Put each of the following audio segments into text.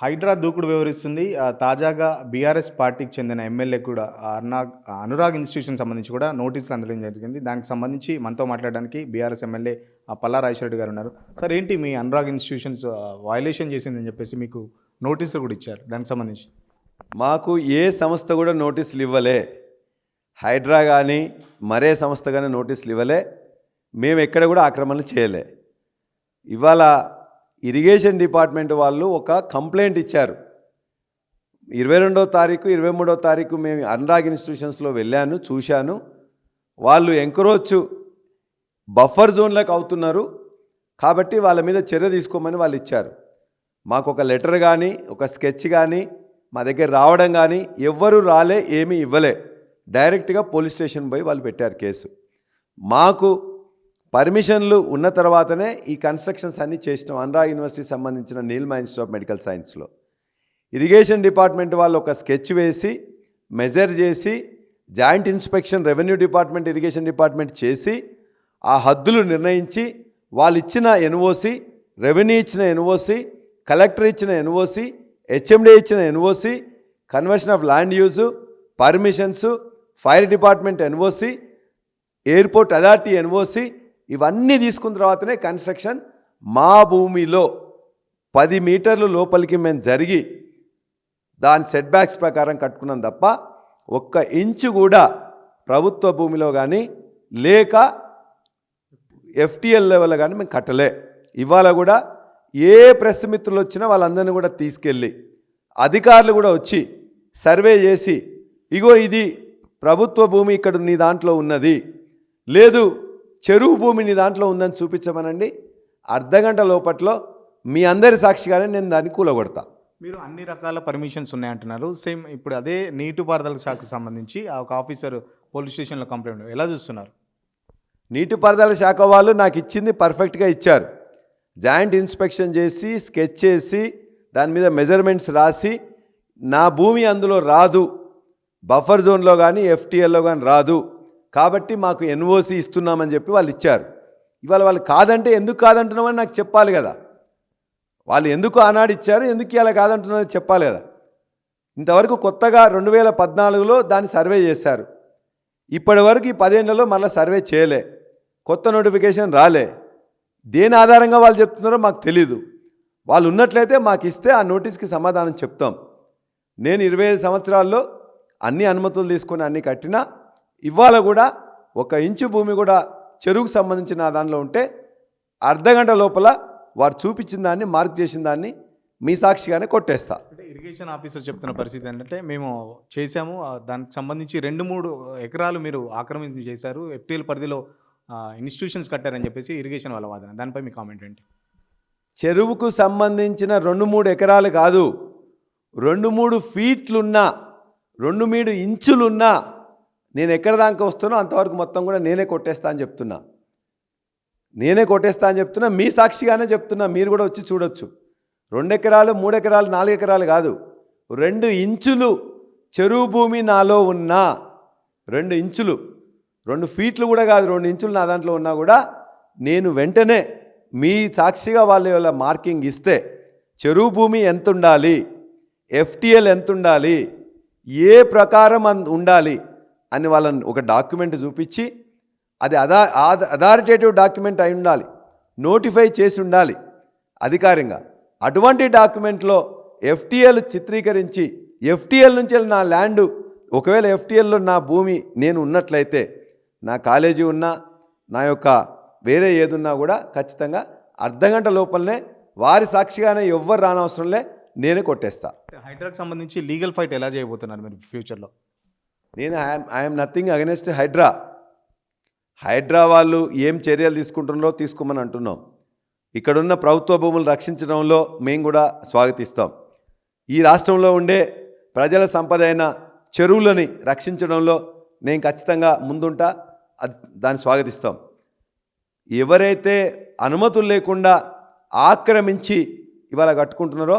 హైడ్రా దూకుడు వివరిస్తుంది. తాజాగా బీఆర్ఎస్ పార్టీకి చెందిన ఎమ్మెల్యే కూడా అనురాగ్ ఇన్‌స్టిట్యూషన్ సంబంధించి కూడా నోటీసులు అందడం జరిగింది. దానికి సంబంధించి మనతో మాట్లాడడానికి బీఆర్ఎస్ ఎమ్మెల్యే పల్లా రాజశేఖర్ గారు ఉన్నారు. సార్ ఏంటి మీ అనురాగ్ ఇన్‌స్టిట్యూషన్స్ వయలేషన్ చేసిందని చెప్పేసి మీకు నోటీసులు కూడా ఇచ్చారు. దానికి సంబంధించి మాకు ఏ సంస్థ కూడా నోటీసులు ఇవ్వలే. హైడ్రా కానీ మరే సంస్థ కానీ నోటీసులు ఇవ్వలే. మేము ఎక్కడ కూడా ఆక్రమణలు చేయలే. ఇవాళ ఇరిగేషన్ డిపార్ట్మెంట్ వాళ్ళు ఒక కంప్లైంట్ ఇచ్చారు. 22వ తారీఖు 23వ తారీఖు మేము అనురాగ్ ఇన్స్టిట్యూషన్స్లో వెళ్ళాను, చూశాను. వాళ్ళు ఎంక్రోచ్ బఫర్ జోన్లకు అవుతున్నారు కాబట్టి వాళ్ళ మీద చర్య తీసుకోమని వాళ్ళు ఇచ్చారు. మాకు ఒక లెటర్ కానీ ఒక స్కెచ్ కానీ మా దగ్గర రావడం కానీ ఎవ్వరూ రాలే, ఏమీ ఇవ్వలే. డైరెక్ట్గా పోలీస్ స్టేషన్ పోయి వాళ్ళు పెట్టారు కేసు. మాకు పర్మిషన్లు ఉన్న తర్వాతనే ఈ కన్స్ట్రక్షన్స్ అన్నీ చేసినాం. అనురాగ్ యూనివర్సిటీకి సంబంధించిన నీల్మా ఇన్స్టిట్యూట్ ఆఫ్ మెడికల్ సైన్స్లో ఇరిగేషన్ డిపార్ట్మెంట్ వాళ్ళు ఒక స్కెచ్ వేసి మెజర్ చేసి joint inspection revenue department irrigation department చేసి ఆ హద్దులు నిర్ణయించి వాళ్ళు ఇచ్చిన ఎన్ఓసి, రెవెన్యూ ఇచ్చిన ఎన్ఓసి, కలెక్టర్ ఇచ్చిన ఎన్ఓసి, హెచ్ఎండి ఇచ్చిన NOC, conversion of land use, permissions, fire department NOC, airport authority NOC ఇవన్నీ తీసుకున్న తర్వాతనే కన్స్ట్రక్షన్ మా భూమిలో 10 మీటర్లు లోపలికి మేము జరిగి దాని సెట్ బ్యాక్స్ ప్రకారం కట్టుకున్నాం తప్ప 1 ఇంచు కూడా ప్రభుత్వ భూమిలో కానీ లేక ఎఫ్టీఎల్ లెవెల్ కానీ మేము కట్టలే. ఇవాళ కూడా ఏ ప్రెస్ మిత్రులు వచ్చినా వాళ్ళందరినీ కూడా తీసుకెళ్ళి అధికారులు కూడా వచ్చి సర్వే చేసి ఇగో ఇది ప్రభుత్వ భూమి ఇక్కడ నీ దాంట్లో ఉన్నది, లేదు చెరువు భూమి నీ దాంట్లో ఉందని చూపించమనండి. అర్ధగంట లోపట్లో మీ అందరి సాక్షిగానే నేను దాన్ని కూలగొడతా. మీరు అన్ని రకాల పర్మిషన్స్ ఉన్నాయంటున్నారు. సేమ్ ఇప్పుడు అదే నీటిపారుదల శాఖకు సంబంధించి ఒక ఆఫీసర్ పోలీస్ స్టేషన్లో కంప్లైంట్ ఎలా చూస్తున్నారు? నీటిపారుదల శాఖ వాళ్ళు నాకు ఇచ్చింది పర్ఫెక్ట్గా ఇచ్చారు. జాయింట్ ఇన్స్పెక్షన్ చేసి స్కెచ్ చేసి దాని మీద మెజర్మెంట్స్ రాసి నా భూమి అందులో రాదు, బఫర్ జోన్లో కానీ ఎఫ్టీఎల్లో కానీ రాదు కాబట్టి మాకు ఎన్ఓసి ఇస్తున్నామని చెప్పి వాళ్ళు ఇచ్చారు. ఇవాళ వాళ్ళు కాదంటే ఎందుకు కాదంటున్నామని నాకు చెప్పాలి కదా. వాళ్ళు ఎందుకు ఆనాడు ఇచ్చారు, ఎందుకు ఇలా కాదంటున్నారని చెప్పాలి కదా. ఇంతవరకు కొత్తగా 2014లో దాన్ని సర్వే చేశారు. ఇప్పటి వరకు ఈ 10 ఏళ్లలో మళ్ళీ సర్వే చేయలే, కొత్త నోటిఫికేషన్ రాలే. దేని ఆధారంగా వాళ్ళు చెప్తున్నారో మాకు తెలీదు. వాళ్ళు ఉన్నట్లయితే మాకు ఇస్తే ఆ నోటీస్కి సమాధానం చెప్తాం. నేను 25 సంవత్సరాల్లో అన్ని అనుమతులు తీసుకొని అన్నీ కట్టినా ఇవాళ కూడా 1 ఇంచు భూమి కూడా చెరువుకు సంబంధించిన దానిలో ఉంటే అర్ధగంట లోపల వారు చూపించిన దాన్ని మార్క్ చేసిన దాన్ని మీ సాక్షిగానే కొట్టేస్తా. అంటే ఇరిగేషన్ ఆఫీసర్ చెప్తున్న పరిస్థితి ఏంటంటే మేము చేశాము, దానికి సంబంధించి 2-3 ఎకరాలు మీరు ఆక్రమించి చేశారు, ఎఫ్టీఎల్ పరిధిలో ఇన్స్టిట్యూషన్స్ కట్టారని చెప్పేసి ఇరిగేషన్ వాళ్ళ వాదన. దానిపై మీ కామెంట్ ఏంటి? చెరువుకు సంబంధించిన 2-3 ఎకరాలు కాదు, 2-3 ఫీట్లున్నా 2-3 ఇంచులున్నా నేను ఎక్కడ దాకా వస్తానో అంతవరకు మొత్తం కూడా నేనే కొట్టేస్తా అని చెప్తున్నా. మీ సాక్షిగానే చెప్తున్నా. మీరు కూడా వచ్చి చూడొచ్చు. 2 ఎకరాలు 3 ఎకరాలు 4 ఎకరాలు కాదు, 2 ఇంచులు చెరువు భూమి నాలో ఉన్నా, 2 ఇంచులు 2 ఫీట్లు కూడా కాదు, 2 ఇంచులు నా దాంట్లో ఉన్నా కూడా నేను వెంటనే మీ సాక్షిగా వాళ్ళ మార్కింగ్ ఇస్తే చెరువు భూమి ఎంత ఉండాలి, ఎఫ్టీఎల్ ఎంత ఉండాలి, ఏ ప్రకారం ఉండాలి అని వాళ్ళని ఒక డాక్యుమెంట్ చూపించి అది అథారిటేటివ్ డాక్యుమెంట్ అయి ఉండాలి, నోటిఫై చేసి ఉండాలి అధికారికంగా. అటువంటి డాక్యుమెంట్లో ఎఫ్టీఎల్ చిత్రీకరించి ఎఫ్టీఎల్ నుంచి నా ల్యాండు ఒకవేళ ఎఫ్టీఎల్లో నా భూమి నేను ఉన్నట్లయితే నా కాలేజీ ఉన్నా నా యొక్క వేరే ఏదున్నా కూడా ఖచ్చితంగా అర్ధగంట లోపలనే వారి సాక్షిగానే ఎవ్వరు రానవసరంలే నేనే కొట్టేస్తా. హైడ్రాకి సంబంధించి లీగల్ ఫైట్ ఎలా చేయబోతున్నారు మీరు ఫ్యూచర్లో? నేను ఐఎమ్ నథింగ్ అగెన్స్ట్ హైడ్రా వాళ్ళు ఏం చర్యలు తీసుకుంటున్నారో తీసుకోమని అంటున్నాం. ఇక్కడున్న ప్రభుత్వ భూములు రక్షించడంలో మేము కూడా స్వాగతిస్తాం. ఈ రాష్ట్రంలో ఉండే ప్రజల సంపద అయిన చెరువులని రక్షించడంలో నేను ఖచ్చితంగా ముందుంటా, దాన్ని స్వాగతిస్తాం. ఎవరైతే అనుమతులు లేకుండా ఆక్రమించి ఇవాళ కట్టుకుంటున్నారో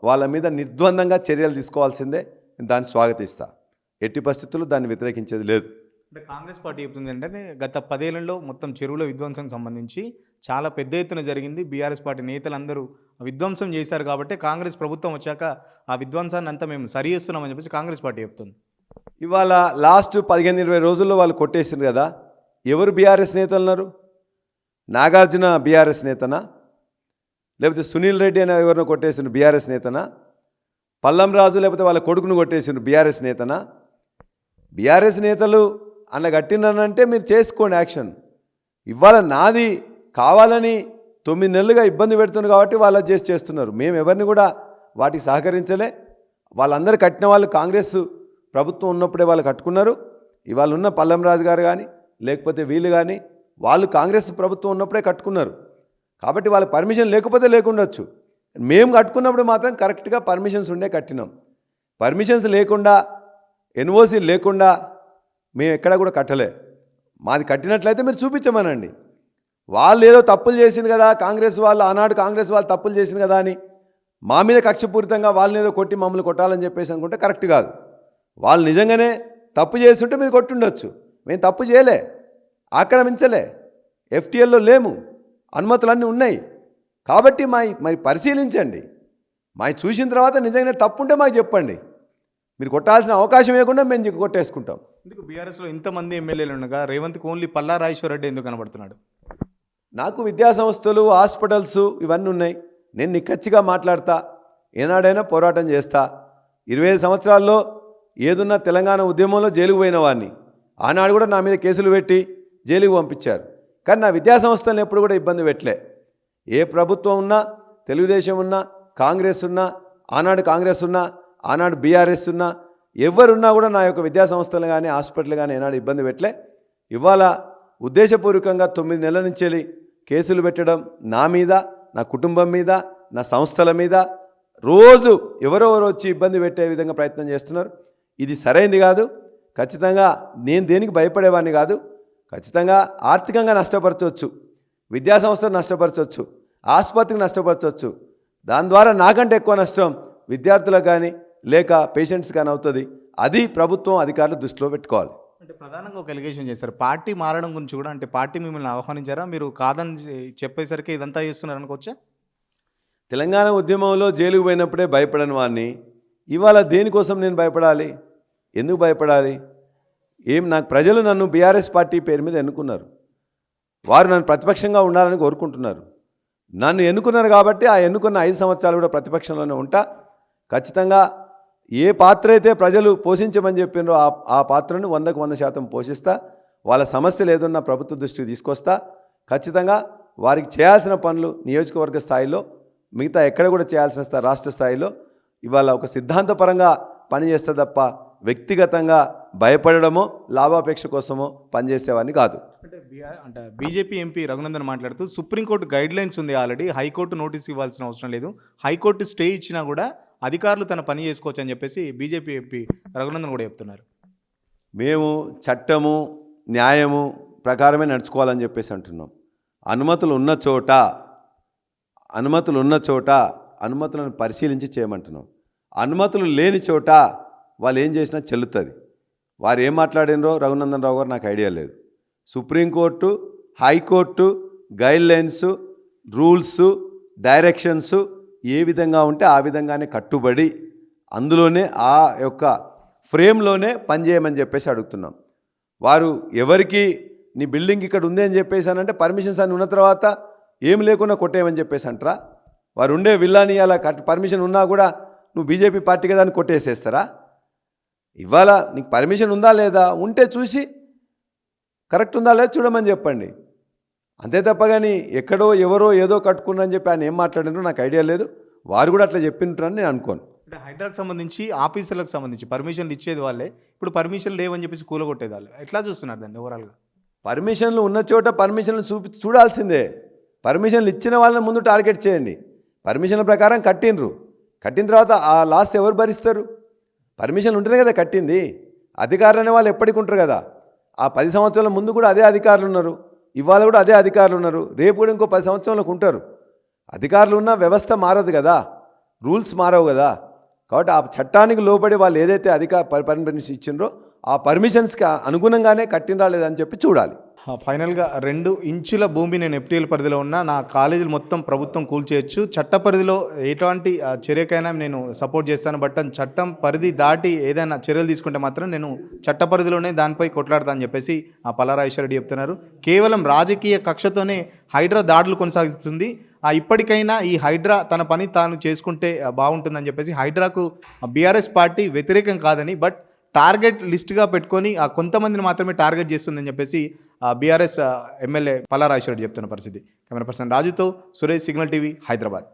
వాళ్ళ మీద నిర్ద్వందంగా చర్యలు తీసుకోవాల్సిందే. దాన్ని స్వాగతిస్తా. ఎట్టి పరిస్థితుల్లో దాన్ని వ్యతిరేకించేది లేదు. అంటే కాంగ్రెస్ పార్టీ చెప్తుంది ఏంటంటే గత 10 ఏళ్లలో మొత్తం చెరువుల విధ్వంసం సంబంధించి చాలా పెద్ద ఎత్తున జరిగింది. బీఆర్ఎస్ పార్టీ నేతలందరూ విధ్వంసం చేశారు కాబట్టి కాంగ్రెస్ ప్రభుత్వం వచ్చాక ఆ విధ్వంసాన్ని అంతా మేము సరి చేస్తున్నామని చెప్పేసి కాంగ్రెస్ పార్టీ చెప్తుంది. ఇవాళ లాస్ట్ 15-20 రోజుల్లో వాళ్ళు కొట్టేసిండ్రు కదా. ఎవరు బీఆర్ఎస్ నేతలు ఉన్నారు? నాగార్జున బీఆర్ఎస్ నేతనా? లేకపోతే సునీల్ రెడ్డి అనే ఎవరినో కొట్టేసిన బీఆర్ఎస్ నేతనా? పల్లం రాజు లేకపోతే వాళ్ళ కొడుకును కొట్టేసిన బీఆర్ఎస్ నేతనా? బీఆర్ఎస్ నేతలు అలా కట్టినానంటే మీరు చేసుకోండి యాక్షన్. ఇవాళ నాది కావాలని 9 నెలలుగా ఇబ్బంది పెడుతున్నారు కాబట్టి వాళ్ళు చేస్తున్నారు. మేము ఎవరిని కూడా వాటికి సహకరించలే. వాళ్ళందరూ కట్టిన వాళ్ళు కాంగ్రెస్ ప్రభుత్వం ఉన్నప్పుడే వాళ్ళు కట్టుకున్నారు. ఇవాళ ఉన్న పల్లం రాజు గారు కానీ లేకపోతే వీళ్ళు కానీ వాళ్ళు కాంగ్రెస్ ప్రభుత్వం ఉన్నప్పుడే కట్టుకున్నారు. కాబట్టి వాళ్ళ పర్మిషన్ లేకపోతే లేకుండొచ్చు. మేము కట్టుకున్నప్పుడు మాత్రం కరెక్ట్గా పర్మిషన్స్ ఉండే కట్టినాం. పర్మిషన్స్ లేకుండా ఎన్ఓసి లేకుండా మేము ఎక్కడ కూడా కట్టలే. మాది కట్టినట్లయితే మీరు చూపించమనండి. వాళ్ళు ఏదో తప్పులు చేసింది కదా, కాంగ్రెస్ వాళ్ళు ఆనాడు కాంగ్రెస్ వాళ్ళు తప్పులు చేసింది కదా అని మా మీద కక్షపూరితంగా వాళ్ళని ఏదో కొట్టి మమ్మల్ని కొట్టాలని చెప్పేసి అనుకుంటే కరెక్ట్ కాదు. వాళ్ళు నిజంగానే తప్పు చేస్తుంటే మీరు కొట్టుండొచ్చు. మేము తప్పు చేయలే, ఆక్రమించలే, ఎఫ్టీఎల్లో లేము, అనుమతులన్నీ ఉన్నాయి. కాబట్టి మరి పరిశీలించండి. చూసిన తర్వాత నిజంగానే తప్పు ఉంటే మాకు చెప్పండి. మీరు కొట్టాల్సిన అవకాశం ఇవ్వకుండా మేము కొట్టేసుకుంటాం. ఎందుకు బీఆర్ఎస్లో ఇంతమంది ఎమ్మెల్యేలు ఉండగా రేవంత్కి ఓన్లీ పల్లా రాజేశ్వర రెడ్డి ఎందుకు కనబడుతున్నాడు? నాకు విద్యా సంస్థలు, హాస్పిటల్స్ ఇవన్నీ ఉన్నాయి. నేను నిక్కచ్చిగా మాట్లాడతా, ఏనాడైనా పోరాటం చేస్తా. 25 సంవత్సరాల్లో ఏదున్నా తెలంగాణ ఉద్యమంలో జైలుకు పోయిన వాడిని. ఆనాడు కూడా నా మీద కేసులు పెట్టి జైలుకు పంపించారు. కానీ నా విద్యా సంస్థలను ఎప్పుడు కూడా ఇబ్బంది పెట్టలే. ఏ ప్రభుత్వం ఉన్నా, తెలుగుదేశం ఉన్నా, కాంగ్రెస్ ఉన్నా, ఆనాడు కాంగ్రెస్ ఉన్నా, ఆనాడు బీఆర్ఎస్ ఉన్నా, ఎవరున్నా కూడా నా యొక్క విద్యా సంస్థలు కానీ హాస్పిటల్ కానీ ఏనాడు ఇబ్బంది పెట్టలే. ఇవాళ ఉద్దేశపూర్వకంగా 9 నెలల నుంచి వెళ్ళి కేసులు పెట్టడం నా మీద, నా కుటుంబం మీద, నా సంస్థల మీద రోజు ఎవరెవరు వచ్చి ఇబ్బంది పెట్టే విధంగా ప్రయత్నం చేస్తున్నారు. ఇది సరైంది కాదు. ఖచ్చితంగా నేను దేనికి భయపడేవాడిని కాదు. ఖచ్చితంగా ఆర్థికంగా నష్టపరచవచ్చు, విద్యా సంస్థను నష్టపరచవచ్చు, ఆసుపత్రికి నష్టపరచవచ్చు. దాని ద్వారా నాకంటే ఎక్కువ నష్టం విద్యార్థులకు కానీ లేక పేషెంట్స్ కానీ అవుతుంది. అది ప్రభుత్వం అధికారులు దృష్టిలో పెట్టుకోవాలి. అంటే ప్రధానంగా ఒక ఎలిగేషన్ చేశారు పార్టీ మారడం గురించి కూడా. అంటే పార్టీ మిమ్మల్ని ఆహ్వానించారా? మీరు కాదని చెప్పేసరికి ఇదంతా చేస్తున్నారు అనుకోవచ్చా? తెలంగాణ ఉద్యమంలో జైలుకు పోయినప్పుడే భయపడని వాడిని ఇవాళ దేనికోసం నేను భయపడాలి? ఎందుకు భయపడాలి? నాకు ప్రజలు నన్ను బీఆర్ఎస్ పార్టీ పేరు మీద ఎన్నుకున్నారు. వారు నన్ను ప్రతిపక్షంగా ఉండాలని కోరుకుంటున్నారు. నన్ను ఎన్నుకున్నారు కాబట్టి ఆ ఎన్నుకున్న 5 సంవత్సరాలు కూడా ప్రతిపక్షంలోనే ఉంటా. ఖచ్చితంగా ఏ పాత్ర అయితే ప్రజలు పోషించమని చెప్పినారో ఆ పాత్రను 100% పోషిస్తా. వాళ్ళ సమస్యలు ఏదన్నా ప్రభుత్వ దృష్టికి తీసుకొస్తా. ఖచ్చితంగా వారికి చేయాల్సిన పనులు నియోజకవర్గ స్థాయిలో, మిగతా ఎక్కడ కూడా చేయాల్సిన రాష్ట్ర స్థాయిలో ఇవాళ ఒక సిద్ధాంతపరంగా పనిచేస్తే తప్ప వ్యక్తిగతంగా భయపడడమో లాభాపేక్ష కోసమో పనిచేసేవాడిని కాదు. అంటే బీజేపీ ఎంపీ రఘునందన్ మాట్లాడుతూ సుప్రీంకోర్టు గైడ్ లైన్స్ ఉంది ఆల్రెడీ, హైకోర్టు నోటీస్ ఇవ్వాల్సిన అవసరం లేదు, హైకోర్టు స్టే ఇచ్చినా కూడా అధికారులు తన పని చేసుకోవచ్చు అని చెప్పేసి బీజేపీ ఎంపీ రఘునందన్ కూడా చెప్తున్నారు. మేము చట్టము న్యాయము ప్రకారమే నడుచుకోవాలని చెప్పేసి అంటున్నాం. అనుమతులు ఉన్న చోట అనుమతులను పరిశీలించి చేయమంటున్నాం. అనుమతులు లేని చోట వాళ్ళు ఏం చేసినా చెల్లుతుంది. వారు ఏం మాట్లాడినరో రఘునందన్ రావు గారు నాకు ఐడియా లేదు. Supreme court, high court guidelines, rules, directions ఏ విధంగా ఉంటే ఆ విధంగానే కట్టుబడి అందులోనే ఆ యొక్క ఫ్రేమ్లోనే పనిచేయమని చెప్పేసి అడుగుతున్నాం. వారు ఎవరికి నీ బిల్డింగ్ ఇక్కడ ఉంది అని చెప్పేసి అంటే పర్మిషన్స్ అని ఉన్న తర్వాత ఏం లేకుండా కొట్టేయమని చెప్పేసి అంటారా? వారు ఉండే విల్లాని అలా పర్మిషన్ ఉన్నా కూడా నువ్వు బీజేపీ పార్టీ కదా అని కొట్టేసేస్తారా? ఇవాళ నీకు పర్మిషన్ ఉందా లేదా, ఉంటే చూసి కరెక్ట్ ఉందా లేదా చూడమని చెప్పండి. అంతే తప్ప కానీ ఎక్కడో ఎవరో ఏదో కట్టుకున్నారని చెప్పి ఆయన ఏం మాట్లాడినారో నాకు ఐడియా లేదు. వారు కూడా అట్లా చెప్పింటారని నేను అనుకోను. అంటే హైడ్రాకి సంబంధించి ఆఫీసర్లకు సంబంధించి పర్మిషన్లు ఇచ్చేది వాళ్ళే, ఇప్పుడు పర్మిషన్ లేవని చెప్పేసి కూలగొట్టేది వాళ్ళే. ఎట్లా చూస్తున్నారు దాన్ని ఓవరాల్గా? పర్మిషన్లు ఉన్న చోట పర్మిషన్లు చూడాల్సిందే. పర్మిషన్లు ఇచ్చిన వాళ్ళని ముందు టార్గెట్ చేయండి. పర్మిషన్ల ప్రకారం కట్టిన తర్వాత ఆ లాస్ ఎవరు భరిస్తారు? పర్మిషన్లు ఉంటేనే కదా కట్టింది. అధికారులు అనే వాళ్ళు ఎప్పటికి ఉంటారు కదా. ఆ 10 సంవత్సరాల ముందు కూడా అదే అధికారులు ఉన్నారు, ఇవాళ కూడా అదే అధికారులు ఉన్నారు, రేపు కూడా ఇంకో 10 సంవత్సరాలకు ఉంటారు. అధికారులు ఉన్న వ్యవస్థ మారదు కదా, రూల్స్ మారవు కదా. కాబట్టి ఆ చట్టానికి లోబడి వాళ్ళు ఏదైతే పర్మిషన్ ఇచ్చిండ్రో ఆ పర్మిషన్స్కి అనుగుణంగానే కట్టినరా లేదని చెప్పి చూడాలి. ఫైనల్గా 2 ఇంచుల భూమి నేను ఎఫ్టీఎల్ పరిధిలో ఉన్నా నా కాలేజీలు మొత్తం ప్రభుత్వం కూల్చేయచ్చు, చట్ట పరిధిలో ఎటువంటి చర్యకైనా నేను సపోర్ట్ చేస్తాను, బట్ చట్టం పరిధి దాటి ఏదైనా చర్యలు తీసుకుంటే మాత్రం నేను చట్ట పరిధిలోనే దానిపై కొట్లాడతా అని చెప్పేసి పల్లా రాజేశ్వరరెడ్డి చెప్తున్నారు. కేవలం రాజకీయ కక్షతోనే హైడ్రా దాడులు కొనసాగిస్తుంది. ఇప్పటికైనా ఈ హైడ్రా తన పని తాను చేసుకుంటే బాగుంటుందని చెప్పేసి హైడ్రాకు బీఆర్ఎస్ పార్టీ వ్యతిరేకం కాదని, బట్ టార్గెట్ లిస్ట్గా పెట్టుకొని కొంతమందిని మాత్రమే టార్గెట్ చేస్తుందని చెప్పేసి బీఆర్ఎస్ ఎమ్మెల్యే పల్లా రాజేశ్వరరెడ్డి చెప్తున్న పరిస్థితి. కెమెరా పర్సన్ రాజుతో సురేష్, సిగ్నల్ టీవీ, హైదరాబాద్.